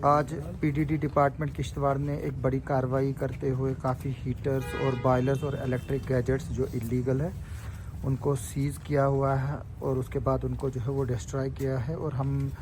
आज PDD department Kishtwar ने एक बड़ी कार्रवाई करते हुए काफ़ी हीटर्स और बॉयलर्स और इलेक्ट्रिक गैजेट्स जो इलीगल है उनको सीज़ किया हुआ है और उसके बाद उनको जो है वो डिस्ट्रॉय किया है। और हम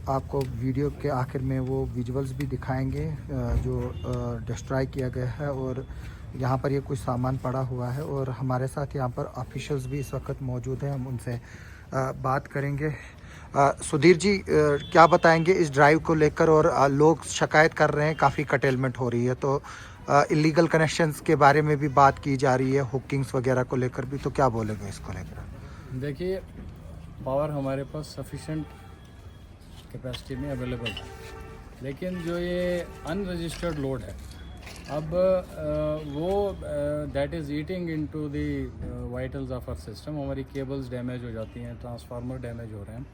आपको वीडियो के आखिर में वो विजुअल्स भी दिखाएंगे जो डिस्ट्रॉय किया गया है। और यहाँ पर ये कुछ सामान पड़ा हुआ है और हमारे साथ यहाँ पर ऑफिशियल्स भी इस वक्त मौजूद हैं, हम उनसे बात करेंगे। सुधीर जी, क्या बताएंगे इस ड्राइव को लेकर? और लोग शिकायत कर रहे हैं काफ़ी कटेलमेंट हो रही है, तो इलीगल कनेक्शंस के बारे में भी बात की जा रही है, हुकिंग्स वगैरह को लेकर भी, तो क्या बोलेंगे इसको लेकर? देखिए, पावर हमारे पास सफिशेंट कैपेसिटी में अवेलेबल है, लेकिन जो ये अनरजिस्टर्ड लोड है अब वो that is eating into the vitals of our system. हमारी केबल्स डैमेज हो जाती हैं, ट्रांसफार्मर डैमेज हो रहे हैं।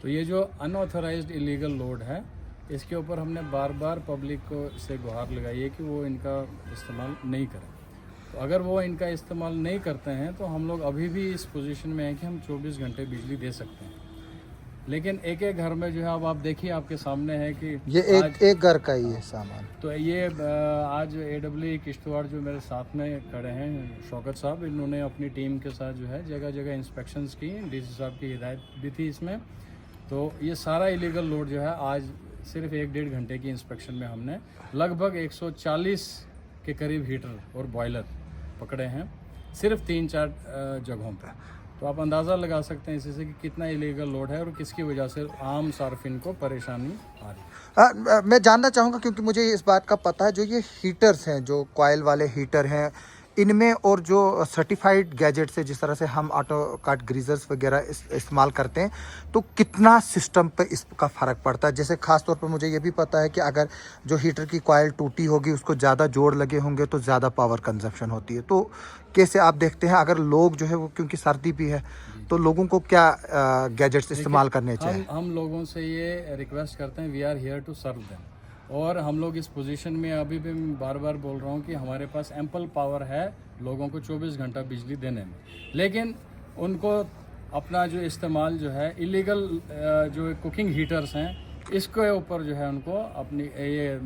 तो ये जो अनऑथराइज्ड इलीगल लोड है, इसके ऊपर हमने बार बार पब्लिक को से गुहार लगाई है कि वो इनका इस्तेमाल नहीं करें। तो अगर वो इनका इस्तेमाल नहीं करते हैं तो हम लोग अभी भी इस पोजीशन में हैं कि हम 24 घंटे बिजली दे सकते हैं। लेकिन एक एक घर में जो है, अब आप देखिए आपके सामने है कि ये एक घर का ही है सामान। तो ये आज AWE किश्तवाड़ जो मेरे साथ में खड़े हैं शौकत साहब, इन्होंने अपनी टीम के साथ जो है जगह जगह इंस्पेक्शंस की, DC साहब की हिदायत भी थी इसमें। तो ये सारा इलीगल लोड जो है आज सिर्फ 1-1.5 घंटे की इंस्पेक्शन में हमने लगभग 140 के करीब हीटर और बॉयलर पकड़े हैं, सिर्फ 3-4 जगहों पर। तो आप अंदाज़ा लगा सकते हैं इसी से कि कितना इलीगल लोड है और किसकी वजह से आम सार्फिन को परेशानी आ रही है। मैं जानना चाहूँगा, क्योंकि मुझे इस बात का पता है, जो ये हीटर्स हैं, जो कॉयल वाले हीटर हैं, इनमें और जो सर्टिफाइड गैजेट्स है, जिस तरह से हम ऑटो काट ग्रीजर्स वगैरह इस्तेमाल करते हैं, तो कितना सिस्टम पे इसका फ़र्क पड़ता है? जैसे ख़ास तौर पर मुझे ये भी पता है कि अगर जो हीटर की कॉयल टूटी होगी, उसको ज़्यादा जोड़ लगे होंगे तो ज़्यादा पावर कंजप्शन होती है। तो कैसे आप देखते हैं, अगर लोग जो है वो, क्योंकि सर्दी भी है, तो लोगों को क्या गैजेट्स इस्तेमाल करने चाहिए? हम लोगों से ये रिक्वेस्ट करते हैं, we are here to serve them. और हम लोग इस पोजीशन में, अभी भी मैं बार बार बोल रहा हूँ कि हमारे पास एम्पल पावर है लोगों को 24 घंटा बिजली देने में, लेकिन उनको अपना जो इस्तेमाल जो है इलीगल जो कुकिंग हीटर्स हैं, इसके ऊपर जो है उनको अपनी ये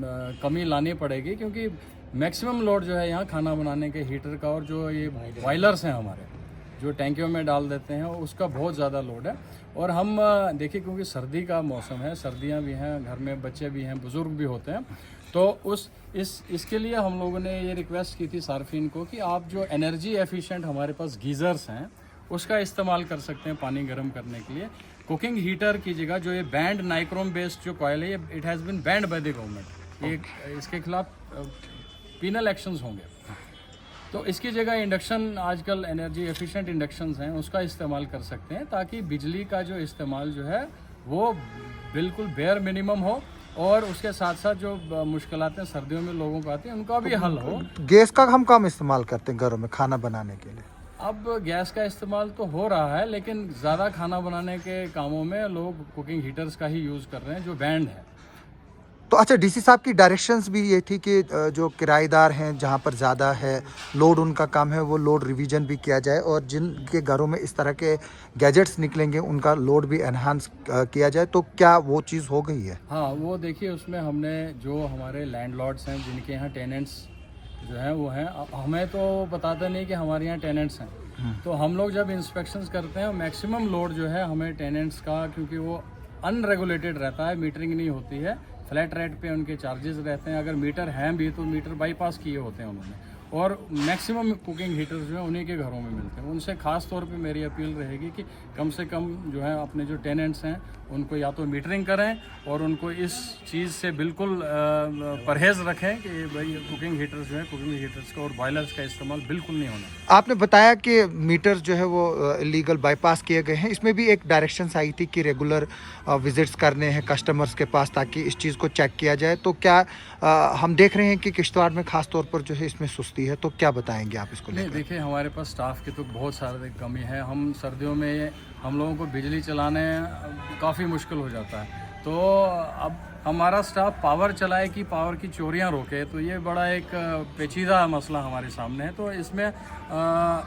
कमी लानी पड़ेगी, क्योंकि मैक्सिमम लोड जो है यहाँ खाना बनाने के हीटर का और जो ये बॉयलर्स हैं हमारे जो टैंकियों में डाल देते हैं, उसका बहुत ज़्यादा लोड है। और हम देखिए, क्योंकि सर्दी का मौसम है, सर्दियां भी हैं, घर में बच्चे भी हैं, बुज़ुर्ग भी होते हैं, तो इसके लिए हम लोगों ने ये रिक्वेस्ट की थी सार्फिन को कि आप जो एनर्जी एफिशिएंट हमारे पास गीज़र्स हैं उसका इस्तेमाल कर सकते हैं पानी गर्म करने के लिए। कुकिंग हीटर की जगह जो ये बैंड नाइक्रोम बेस्ड जो कॉयल है, ये it has been band by the government. ये इसके खिलाफ पीनल एक्शंस होंगे। तो इसकी जगह इंडक्शन, आजकल एनर्जी एफिशिएंट इंडक्शंस हैं, उसका इस्तेमाल कर सकते हैं, ताकि बिजली का जो इस्तेमाल जो है वो बिल्कुल बेयर मिनिमम हो और उसके साथ साथ जो मुश्किलातें सर्दियों में लोगों को आती हैं उनका भी हल हो। गैस का हम कम इस्तेमाल करते हैं घरों में खाना बनाने के लिए। अब गैस का इस्तेमाल तो हो रहा है, लेकिन ज़्यादा खाना बनाने के कामों में लोग कुकिंग हीटर्स का ही यूज़ कर रहे हैं जो बैंड है। तो अच्छा, DC साहब की डायरेक्शंस भी ये थी कि जो किराएदार हैं, जहाँ पर ज़्यादा है लोड उनका कम है, वो लोड रिवीजन भी किया जाए, और जिनके घरों में इस तरह के गैजेट्स निकलेंगे उनका लोड भी एनहांस किया जाए। तो क्या वो चीज़ हो गई है? हाँ, वो देखिए, उसमें हमने जो हमारे लैंडलॉर्ड्स हैं, जिनके यहाँ टेनेंट्स जो हैं वो हैं, हमें तो बताते नहीं कि हमारे यहाँ टेनेंट्स हैं। तो हम लोग जब इंस्पेक्शंस करते हैं, मैक्सिमम लोड जो है हमें टेनेंट्स का, क्योंकि वो अनरेगुलेटेड रहता है, मीटरिंग नहीं होती है, फ्लैट रेट पे उनके चार्जेस रहते हैं। अगर मीटर हैं भी तो मीटर बाईपास किए होते हैं उन्होंने, और मैक्सिमम कुकिंग हीटर्स जो हैं उन्हीं के घरों में मिलते हैं। उनसे ख़ास तौर पे मेरी अपील रहेगी कि कम से कम जो है अपने जो टेनेंट्स हैं उनको या तो मीटरिंग करें और उनको इस चीज़ से बिल्कुल परहेज़ रखें कि भाई कुकिंग हीटर्स जो है, कुकिंग हीटर्स का और बॉयलर्स का इस्तेमाल बिल्कुल नहीं होना। आपने बताया कि मीटर्स जो है वो इलीगल बाईपास किए गए हैं। इसमें भी एक डायरेक्शंस आई थी कि रेगुलर विजिट्स करने हैं कस्टमर्स के पास, ताकि इस चीज़ को चेक किया जाए। तो क्या हम देख रहे हैं कि किश्तवाड़ में ख़ास तौर पर जो है इसमें सुस्ती है, तो क्या बताएंगे आप इसको लेकर? नहीं, देखिए, हमारे पास स्टाफ की तो बहुत सारी कमी है। हम सर्दियों में हम लोगों को बिजली चलाने काफ़ी मुश्किल हो जाता है। तो अब हमारा स्टाफ पावर चलाए कि पावर की चोरियां रोके, तो ये बड़ा एक पेचीदा मसला हमारे सामने है। तो इसमें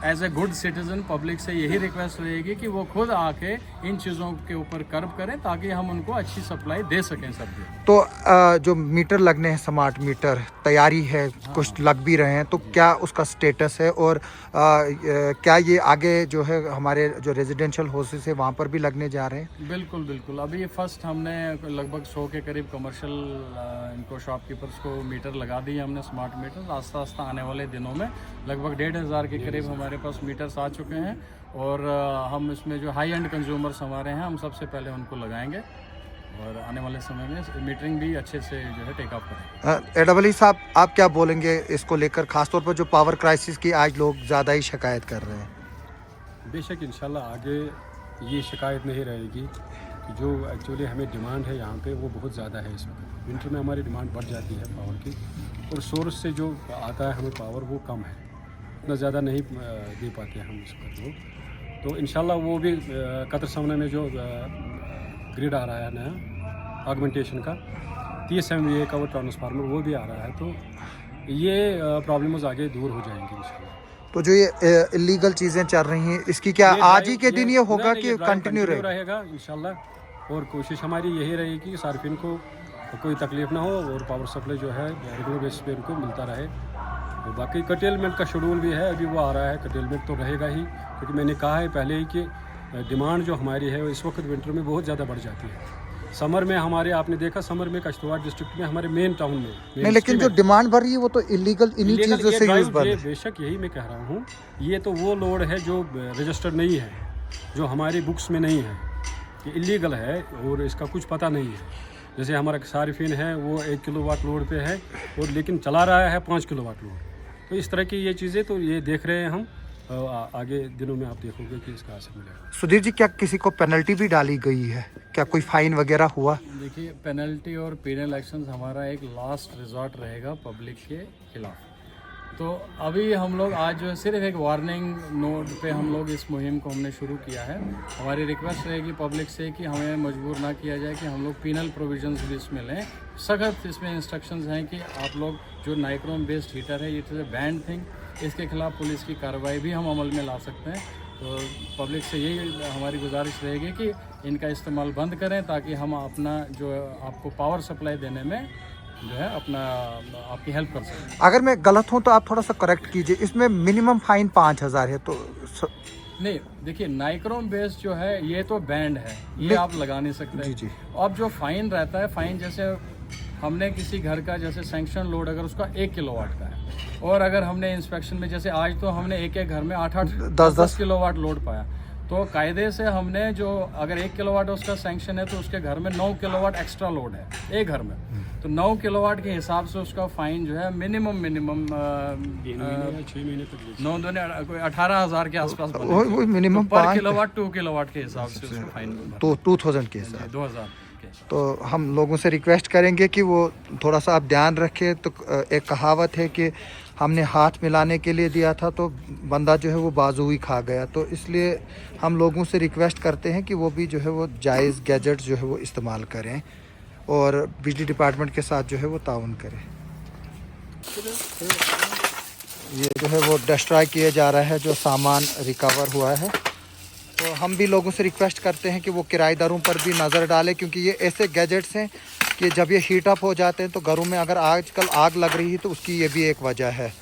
as a good citizen public से यही रिक्वेस्ट रहेगी कि वो खुद आके इन चीज़ों के ऊपर कर्ब करें ताकि हम उनको अच्छी सप्लाई दे सकें सबको। तो जो मीटर लगने हैं, स्मार्ट मीटर तैयारी है, कुछ लग भी रहे हैं, तो क्या उसका स्टेटस है? और क्या ये आगे जो है हमारे जो रेजिडेंशियल हाउसेस है वहाँ पर भी लगने जा रहे हैं? बिल्कुल बिल्कुल। अभी फर्स्ट हमने लगभग 100 के करीब कमर्शियल इनको शॉपकीपर्स को मीटर लगा दिए हमने, स्मार्ट मीटर। आस्ता आस्ता आने वाले दिनों में लगभग 1,500 के करीब हमारे पास मीटर्स आ चुके हैं। और हम इसमें जो हाई एंड कंज्यूमर्स हमारे हैं, हम सबसे पहले उनको लगाएंगे और आने वाले समय में मीटरिंग भी अच्छे से जो है टेक ऑफ करेंगे। एडबली साहब, आप क्या बोलेंगे इसको लेकर, खासतौर पर जो पावर क्राइसिस की आज लोग ज़्यादा ही शिकायत कर रहे हैं? बेशक इंशाल्लाह आगे ये शिकायत नहीं रहेगी कि जो एक्चुअली हमें डिमांड है यहाँ पे वो बहुत ज़्यादा है। इस वक्त विंटर में हमारी डिमांड बढ़ जाती है पावर की, और सोर्स से जो आता है हमें पावर वो कम है, इतना ज़्यादा नहीं दे पाते हम इसको। तो इंशाल्लाह वो भी कतर सामने में जो ग्रिड आ रहा है नया ऑगमेंटेशन का 30 MVA का वो ट्रांसफार्मर वो भी आ रहा है, तो ये प्रॉब्लम्स आगे दूर हो जाएंगी इंशाल्लाह। तो जो ये इलीगल चीज़ें चल रही हैं, इसकी क्या आज ही के दिन ये होगा कि कंटिन्यू रहेगा इंशाल्लाह? और कोशिश हमारी यही रहेगी कि सार्फिन को कोई तकलीफ ना हो और पावर सप्लाई जो है रेगुलर बेसिस पे उनको मिलता रहे। और बाकी कटेलमेंट का शेड्यूल भी है, अभी वो आ रहा है। कटेलमेंट तो रहेगा ही, क्योंकि मैंने कहा है पहले ही कि डिमांड जो हमारी है इस वक्त विंटर में बहुत ज़्यादा बढ़ जाती है। समर में हमारे, आपने देखा समर में किश्तवाड़ डिस्ट्रिक्ट में हमारे मेन टाउन में नहीं, लेकिन जो डिमांड बढ़ रही है वो तो इलीगल इन्हीं चीज़ों से यूज बढ़ रही है। बेशक यही मैं कह रहा हूँ, ये तो वो लोड है जो रजिस्टर्ड नहीं है, जो हमारी बुक्स में नहीं है, ये इलीगल है और इसका कुछ पता नहीं है। जैसे हमारा सारिफिन है वो 1 किलोवाट लोड पे है और लेकिन चला रहा है 5 किलोवाट लोड। तो इस तरह की ये चीज़ें तो ये देख रहे हैं हम, आगे दिनों में आप देखोगे कि इसका असर मिलेगा। सुधीर जी, क्या किसी को पेनल्टी भी डाली गई है? क्या कोई फाइन वगैरह हुआ? देखिए, पेनल्टी और पेनल एक्शन हमारा एक लास्ट रिजॉर्ट रहेगा पब्लिक के खिलाफ। तो अभी हम लोग आज जो है सिर्फ एक वार्निंग नोट पे हम लोग इस मुहिम को हमने शुरू किया है। हमारी रिक्वेस्ट रहेगी पब्लिक से कि हमें मजबूर ना किया जाए कि हम लोग पेनल प्रोविजंस भी इसमें लें। सख्त इसमें इंस्ट्रक्शंस हैं कि आप लोग जो नाइक्रोम बेस्ड हीटर है, it is a band thing, इसके खिलाफ पुलिस की कार्रवाई भी हम अमल में ला सकते हैं। तो पब्लिक से यही हमारी गुजारिश रहेगी कि इनका इस्तेमाल बंद करें ताकि हम अपना जो आपको पावर सप्लाई देने में जो है अपना आपकी हेल्प कर सकें। अगर मैं गलत हूं तो आप थोड़ा सा करेक्ट कीजिए। इसमें मिनिमम फाइन 5,000 है, तो नहीं, देखिए नाइक्रोम बेस्ड जो है ये तो बैंड है, ये आप लगा नहीं सकते। जी। अब जो फाइन रहता है, फाइन जैसे हमने किसी घर का जैसे सैंक्शन लोड अगर उसका 1 किलोवाट का है और अगर हमने इंस्पेक्शन में जैसे आज तो हमने एक घर में 8-10 किलोवाट लोड पाया, तो कायदे से हमने जो अगर 1 किलोवाट उसका सैंक्शन है तो उसके घर में 9 किलोवाट एक्स्ट्रा लोड है एक घर में, तो 9 किलोवाट के हिसाब से उसका फाइन जो है मिनिमम 6 महीने तक 9 दूने 18,000 के आसपास वो मिनिमम पर किलोवाट 2 किलोवाट के हिसाब से उसका फाइन तो 2000 के हिसाब 2000। तो हम लोगों से रिक्वेस्ट करेंगे कि वो थोड़ा सा आप ध्यान रखें। तो एक कहावत है कि हमने हाथ मिलाने के लिए दिया था तो बंदा जो है वो बाजू ही खा गया। तो इसलिए हम लोगों से रिक्वेस्ट करते हैं कि वो भी जो है वो जायज़ गैजेट्स जो है वो इस्तेमाल करें और बिजली डिपार्टमेंट के साथ जो है वो ताउन करें। ये जो है वो डिस्ट्रॉय किया जा रहा है जो सामान रिकवर हुआ है। तो हम भी लोगों से रिक्वेस्ट करते हैं कि वो किराएदारों पर भी नज़र डालें, क्योंकि ये ऐसे गैजेट्स हैं कि जब ये हीट अप हो जाते हैं तो घरों में अगर आजकल आग लग रही है तो उसकी ये भी एक वजह है।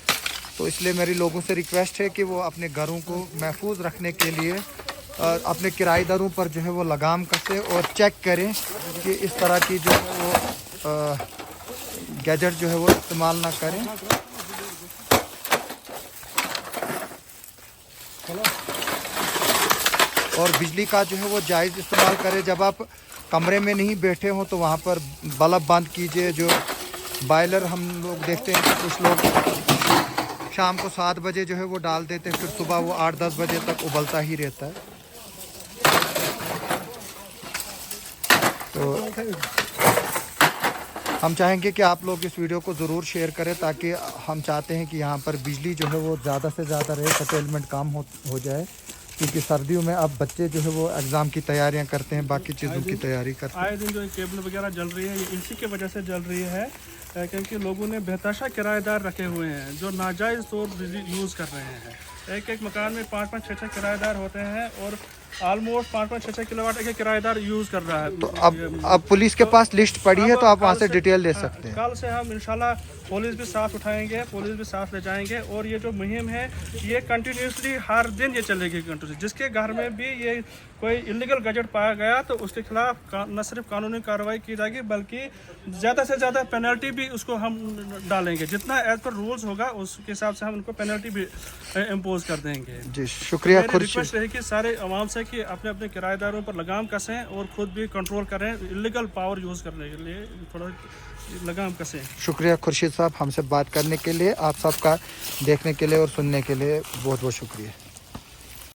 तो इसलिए मेरी लोगों से रिक्वेस्ट है कि वो अपने घरों को महफूज रखने के लिए अपने किराएदारों पर जो है वो लगाम कसें और चेक करें कि इस तरह की जो है वो गैजेट जो है वो इस्तेमाल ना करें। और बिजली का जो है वो जायज़ इस्तेमाल करें। जब आप कमरे में नहीं बैठे हो तो वहाँ पर बल्ब बंद कीजिए। जो बॉयलर हम लोग देखते हैं कि कुछ लोग शाम को 7 बजे जो है वो डाल देते हैं, फिर सुबह वो 8-10 बजे तक उबलता ही रहता है। तो हम चाहेंगे कि आप लोग इस वीडियो को ज़रूर शेयर करें, ताकि हम चाहते हैं कि यहाँ पर बिजली जो है वो ज़्यादा से ज़्यादा रहे, कटेलमेंट काम हो जाए। क्योंकि सर्दियों में अब बच्चे जो है वो एग्ज़ाम की तैयारियां करते हैं, बाकी चीज़ों की तैयारी करते हैं। आए दिन जो केबल वगैरह जल रही है, ये इसी की वजह से जल रही है क्योंकि लोगों ने बेतहाशा किराएदार रखे हुए हैं जो नाजायज़ तौर बिजली यूज़ कर रहे हैं। एक एक मकान में 5-5, 6-6 किराएदार होते हैं और ऑलमोस्ट 5-5, 6-6 किलोवाट एक किराएदार यूज़ कर रहा है। तो अब पुलिस के पास लिस्ट पड़ी है, तो आप वहाँ से डिटेल दे सकते हैं। कल से हम इंशाल्लाह पुलिस भी साथ उठाएंगे, पुलिस भी साथ ले जाएंगे और ये जो मुहिम है ये कंटिन्यूसली हर दिन ये चलेगी कंटिन्यूसली। जिसके घर में भी ये कोई इलीगल गैजेट पाया गया तो उसके खिलाफ न सिर्फ कानूनी कार्रवाई की जाएगी बल्कि ज़्यादा से ज़्यादा पेनल्टी भी उसको हम डालेंगे। जितना एज पर रूल्स होगा उसके हिसाब से हम उनको पेनल्टी भी इम्पोज कर देंगे। जी शुक्रिया मेरी खुर्शीद। रिक्वेस्ट रहेगी सारे आवाम से कि अपने अपने किराएदारों पर लगाम कसें और ख़ुद भी कंट्रोल करें। इलीगल पावर यूज़ करने के लिए थोड़ा लगाम कसें। शुक्रिया खुर्शीद साहब, हमसे बात करने के लिए, आप सबका देखने के लिए और सुनने के लिए बहुत बहुत शुक्रिया।